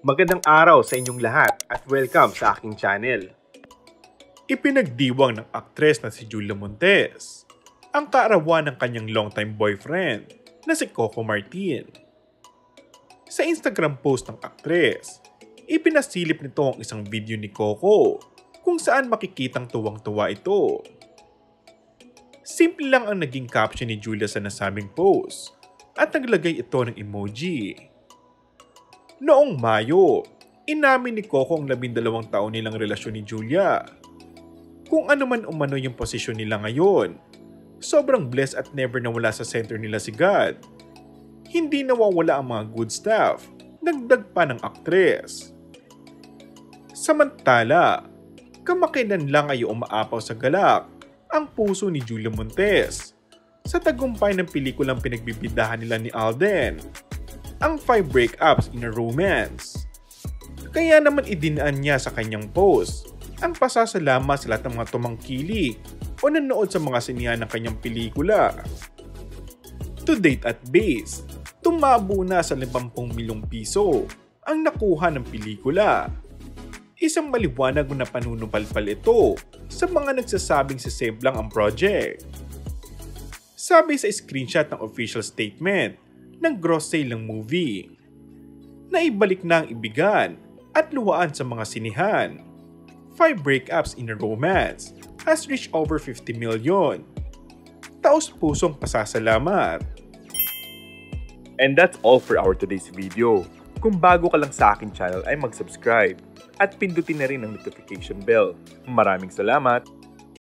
Magandang araw sa inyong lahat at welcome sa aking channel. Ipinagdiwang ng aktres na si Julia Montes ang kaarawan ng kanyang longtime boyfriend na si Coco Martin. Sa Instagram post ng aktres, ipinasilip nito ang isang video ni Coco kung saan makikitang tuwang-tuwa ito. Simple lang ang naging caption ni Julia sa nasabing post at naglagay ito ng emoji. Noong Mayo, inamin ni Coco ang 12 taon nilang relasyon ni Julia. Kung ano man umano yung posisyon nila ngayon, sobrang blessed at never nawala sa center nila si God. Hindi nawawala ang mga good stuff, dagdag pa ng aktres. Samantala, kamakailan lang ay umaapaw sa galak ang puso ni Julia Montes sa tagumpay ng pelikulang pinagbibidahan nila ni Alden, ang 5 breakups in a romance. Kaya naman idinaan niya sa kanyang post ang pasasalamat sa lahat ng mga tumangkilik o nanood sa mga sinihan ng kanyang pelikula. To date at base, tumabo na sa 50 milyong piso ang nakuha ng pelikula. Isang maliwanag na panunupalpal ito sa mga nagsasabing si Save lang ang project. Sabi sa screenshot ng official statement ng gross sale ng movie, naibalik na ang ibigan at luhaan sa mga sinihan. 5 breakups in a romance has reached over 50 million. Taos-pusong pasasalamat. And that's all for our today's video. Kung bago ka lang sa aking channel ay mag-subscribe at pindutin na rin ang notification bell. Maraming salamat!